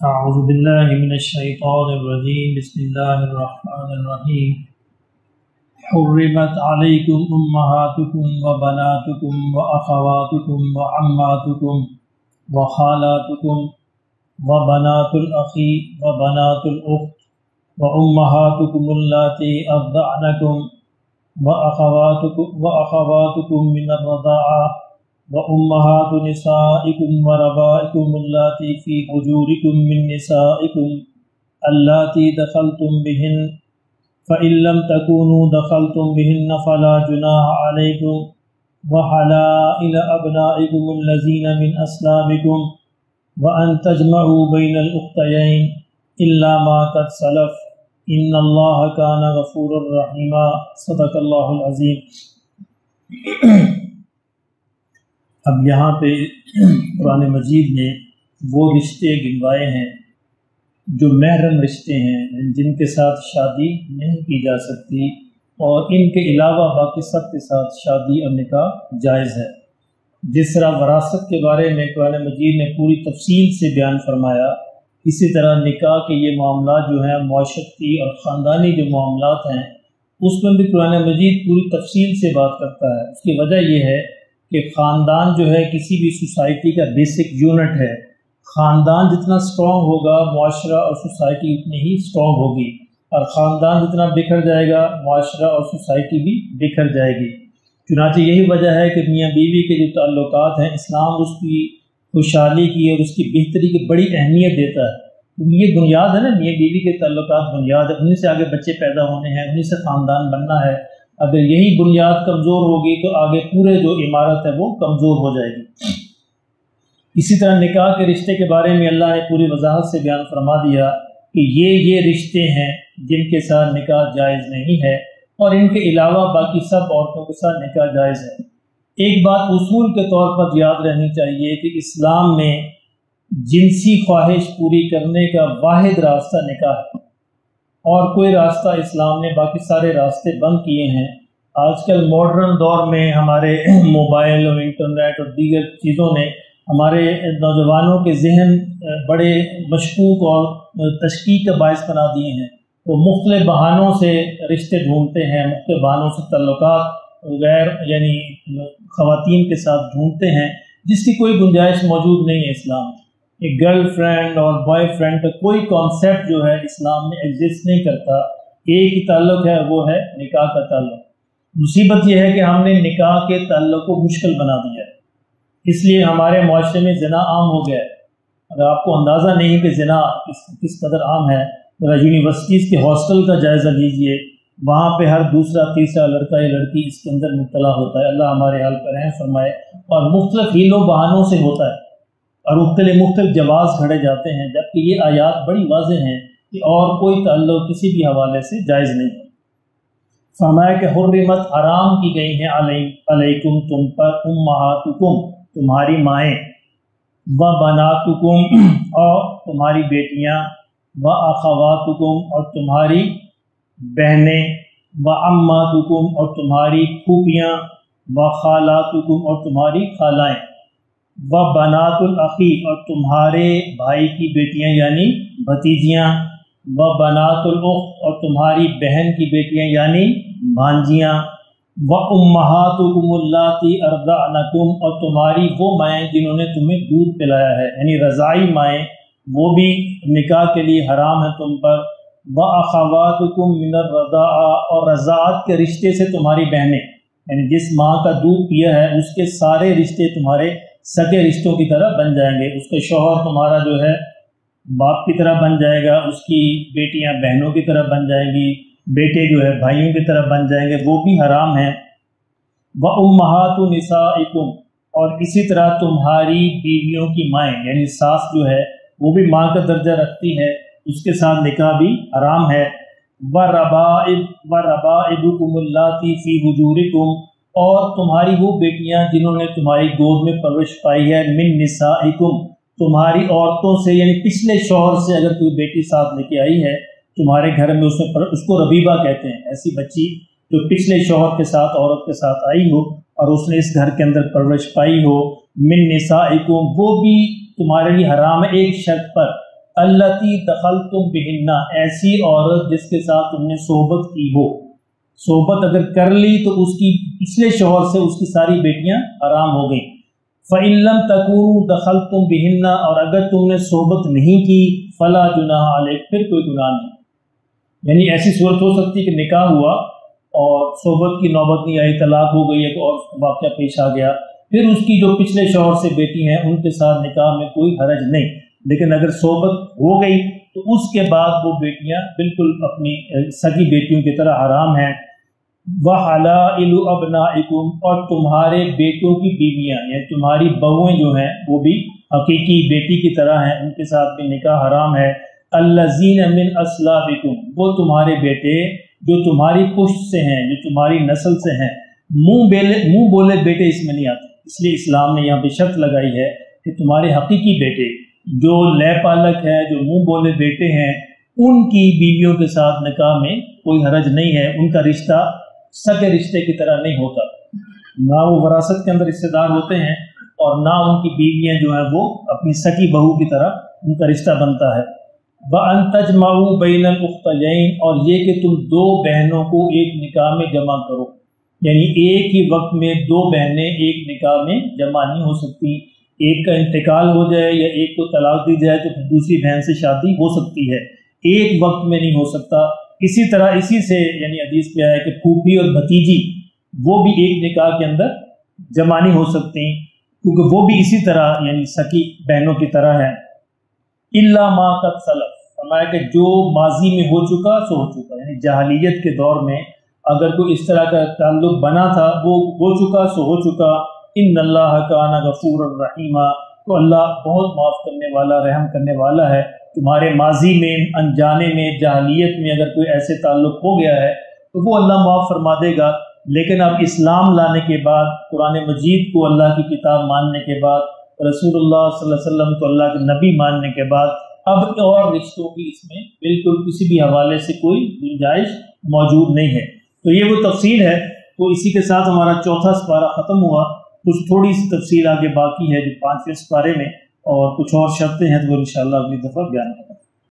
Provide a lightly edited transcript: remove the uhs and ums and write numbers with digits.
أعوذ بالله من الشيطان الرجيم بسم الله الرحمن الرحيم حرمت عليكم أمهاتكم وبناتكم وأخواتكم وعماتكم وخالاتكم وبنات الأخ وبنات الأخت وأمهاتكم اللاتي أرضعنكم وأخواتكم من الرضاعة وأمهات نسائكم وربائكم اللاتي في حجوركم من نسائكم اللاتي دخلتم بهن فإن لم تكونوا دخلتم بهن فلا جناح عليكم وحلائل أبنائكم الذين من أصلابكم وأن تجمعوا بين الأختيين إلا ما قد سلف إن الله كان غفورا رحيما صدق الله العظيم۔ اب یہاں پہ قرآن مجید نے وہ رشتے گنوائے ہیں جو محرم رشتے ہیں، جن کے ساتھ شادی نہیں کی جا سکتی، اور ان کے علاوہ باقی سب کے ساتھ شادی اور نکاح جائز ہے۔ جس طرح وراثت کے بارے میں قرآن مجید نے پوری تفصیل سے بیان فرمایا، اسی طرح نکاح کے یہ معاملات جو ہیں معاشرتی اور خاندانی جو معاملات ہیں، اس میں بھی قرآن مجید پوری تفصیل سے بات کرتا ہے۔ اس کی وجہ یہ ہے کہ خاندان جو ہے کسی بھی سوسائٹی کا بیسک یونٹ ہے۔ خاندان جتنا اسٹرانگ ہوگا، معاشرہ اور سوسائٹی اتنی ہی اسٹرانگ ہوگی، اور خاندان جتنا بکھر جائے گا، معاشرہ اور سوسائٹی بھی بکھر جائے گی۔ چنانچہ یہی وجہ ہے کہ میاں بیوی کے جو تعلقات ہیں، اسلام اس کی خوشحالی کی اور اس کی بہتری کی بڑی اہمیت دیتا ہے۔ یہ بنیاد ہے نا، میاں بیوی کے تعلقات بنیاد ہے، انہیں سے آگے بچے پیدا ہونے ہیں، انہیں سے خاندان بننا ہے۔ اگر یہی بنیاد کمزور ہوگی تو آگے پورے جو عمارت ہے وہ کمزور ہو جائے گی۔ اسی طرح نکاح کے رشتے کے بارے میں اللہ نے پوری وضاحت سے بیان فرما دیا کہ یہ رشتے ہیں جن کے ساتھ نکاح جائز نہیں ہے، اور ان کے علاوہ باقی سب عورتوں کے ساتھ نکاح جائز ہے۔ ایک بات اصول کے طور پر یاد رہنی چاہیے کہ اسلام میں جنسی خواہش پوری کرنے کا واحد راستہ نکاح ہے، اور کوئی راستہ اسلام نے باقی سارے راستے بند کیے ہیں۔ آج کل ماڈرن دور میں ہمارے موبائل اور انٹرنیٹ اور دیگر چیزوں نے ہمارے نوجوانوں کے ذہن بڑے مشکوک اور تشکیک کا باعث بنا دیے ہیں۔ وہ مختلف بہانوں سے رشتے ڈھونڈتے ہیں، مختلف بہانوں سے تعلقات غیر یعنی خواتین کے ساتھ ڈھونڈتے ہیں، جس کی کوئی گنجائش موجود نہیں ہے اسلام میں۔ ایک گرل فرینڈ اور بوائے فرینڈ کا کوئی کانسیپٹ جو ہے اسلام میں ایگزسٹ نہیں کرتا۔ ایک ہی تعلق ہے، وہ ہے نکاح کا تعلق۔ مصیبت یہ ہے کہ ہم نے نکاح کے تعلق کو مشکل بنا دیا ہے، اس لیے ہمارے معاشرے میں زنا عام ہو گیا ہے۔ اگر آپ کو اندازہ نہیں کہ زنا کس قدر عام ہے، یونیورسٹیز کے ہاسٹل کا جائزہ لیجئے، وہاں پہ ہر دوسرا تیسرا لڑکا یا لڑکی اس کے اندر مبتلا ہوتا ہے۔ اللہ ہمارے حال پر رحم فرمائے۔ اور مختلف ہیلوں بہانوں سے ہوتا ہے، اور مختلف جواز گھڑے جاتے ہیں، جبکہ یہ آیات بڑی واضح ہیں کہ اور کوئی تعلق کسی بھی حوالے سے جائز نہیں ہے۔ فرمایا کہ حرمت حرام کی گئی ہیں علیکم تم پر، امہاتکم تمہاری مائیں، و بناتکم اور تمہاری بیٹیاں، و اخواتکم اور تمہاری بہنیں، و عماتکم اور تمہاری پھوپھیاں، و خالاتکم اور تمہاری خالائیں، و بنات الاخی اور تمہارے بھائی کی بیٹیاں یعنی بھتیجیاں، و بنات الاخت اور تمہاری بہن کی بیٹیاں یعنی بھانجیاں، و امہاتکم اللاتی ارضعنکم اور تمہاری وہ مائیں جنہوں نے تمہیں دودھ پلایا ہے، یعنی رضاعی مائیں، وہ بھی نکاح کے لیے حرام ہے تم پر، و اخواتکم من الرضاعہ اور رضاعت کے رشتے سے تمہاری بہنیں، یعنی جس ماں کا دودھ پیا ہے اس کے سارے رشتے تمہارے سگے رشتوں کی طرح بن جائیں گے۔ اس کے شوہر تمہارا جو ہے باپ کی طرح بن جائے گا، اس کی بیٹیاں بہنوں کی طرح بن جائیں گی، بیٹے جو ہے بھائیوں کی طرح بن جائیں گے، وہ بھی حرام ہیں۔ وَأُمَّهَاتُ نِسَائِكُمْ اور اسی طرح تمہاری بیویوں کی مائیں، یعنی ساس جو ہے وہ بھی ماں کا درجہ رکھتی ہے، اس کے ساتھ نکاح بھی حرام ہے۔ وَرَبَائِبُكُمُ اللَّاتِي فِي حُجُورِكُمْ اور تمہاری وہ بیٹیاں جنہوں نے تمہاری گود میں پرورش پائی ہے، من نسائکم تمہاری عورتوں سے، یعنی پچھلے شوہر سے اگر کوئی بیٹی ساتھ لے کے آئی ہے تمہارے گھر میں، اس کو ربیبہ کہتے ہیں، ایسی بچی جو پچھلے شوہر کے ساتھ عورت کے ساتھ آئی ہو اور اس نے اس گھر کے اندر پرورش پائی ہو، من نسائکم وہ بھی تمہارے لیے حرام ہے ایک شرط پر، التی دخلتم بہن، ایسی عورت جس کے ساتھ تم نے صحبت کی ہو، صحبت اگر کر لی تو اس کی پچھلے شوہر سے اس کی ساری بیٹیاں حرام ہو گئیں۔ فَإِن لَمْ تَكُونُوا دَخَلْتُمْ بِهِنَّ، اور اگر تم نے صحبت نہیں کی، فَلَا جُنَاحَ عَلَيْكُمْ، پھر کوئی گناہ نہیں۔ یعنی ایسی صورت ہو سکتی کہ نکاح ہوا اور صحبت کی نوبت نہیں آئی، طلاق ہو گئی ہے تو اور واقعہ پیش آ گیا، پھر اس کی جو پچھلے شوہر سے بیٹی ہیں ان کے ساتھ نکاح میں کوئی حرج نہیں، لیکن اگر صحبت ہو گئی تو اس کے بعد وہ بیٹیاں بالکل اپنی سگی بیٹیوں کی طرح حرام ہیں۔ وَحَلَائِلُ أَبْنَائِكُمْ، اور تمہارے بیٹوں کی بیویاں، یعنی تمہاری بہویں جو ہیں وہ بھی حقیقی بیٹی کی طرح ہیں، ان کے ساتھ بھی نکاح حرام ہے۔ الَّذِينَ مِنْ أَصْلَابِكُمْ، وہ تمہارے بیٹے جو تمہاری پشت سے ہیں، جو تمہاری نسل سے ہیں۔ منہ بولے بیٹے اس میں نہیں آتے، اس لیے اسلام نے یہاں پہ شرط لگائی ہے کہ تمہارے حقیقی بیٹے جو لے پالک ہے، جو منہ بولے بیٹے ہیں، ان کی بیویوں کے ساتھ نکاح میں کوئی حرج نہیں ہے، ان کا رشتہ سگے رشتے کی طرح نہیں ہوتا، نہ وہ وراثت کے اندر رشتہ دار ہوتے ہیں اور نہ ان کی بیویاں جو ہیں وہ اپنی سکی بہو کی طرح ان کا رشتہ بنتا ہے۔ وَأَن تَجْمَعُوا بَيْنَ الْأُخْتَيَيْنِ، اور یہ کہ تم دو بہنوں کو ایک نکاح میں جمع کرو، یعنی ایک ہی وقت میں دو بہنیں ایک نکاح میں جمع نہیں ہو سکتی، ایک کا انتقال ہو جائے یا ایک کو طلاق دی جائے تو دوسری بہن سے شادی ہو سکتی ہے، ایک وقت میں نہیں ہو سکتا۔ اسی طرح اسی سے یعنی حدیث پہ آیا کہ پھوپھی اور بھتیجی وہ بھی ایک نکاح کے اندر جمع نہیں ہو سکتی، کیونکہ وہ بھی اسی طرح یعنی سکی بہنوں کی طرح ہیں۔ الا ما قد سلف، فرمایا کہ جو ماضی میں ہو چکا سو ہو چکا، یعنی جاہلیت کے دور میں اگر کوئی اس طرح کا تعلق بنا تھا وہ ہو چکا سو ہو چکا۔ ان اللہ کان غفورا رحیما، تو اللہ بہت معاف کرنے والا رحم کرنے والا ہے۔ تمہارے ماضی میں انجانے میں جاہلیت میں اگر کوئی ایسے تعلق ہو گیا ہے تو وہ اللہ معاف فرما دے گا، لیکن اب اسلام لانے کے بعد، قرآن مجید کو اللہ کی کتاب ماننے کے بعد، رسول اللہ صلی اللہ علیہ وسلم کو اللہ کے نبی ماننے کے بعد اب اور رشتوں کی اس میں بالکل کسی بھی حوالے سے کوئی گنجائش موجود نہیں ہے۔ تو یہ وہ تفصیل ہے، تو اسی کے ساتھ ہمارا چوتھا سپارہ ختم ہوا۔ کچھ تھوڑی سی تفصیل آگے باقی ہے جو 5ویں سپارے میں، اور کچھ اور شرطیں ہیں تو وہ انشاءاللہ اگلی دفعہ بیان کریں۔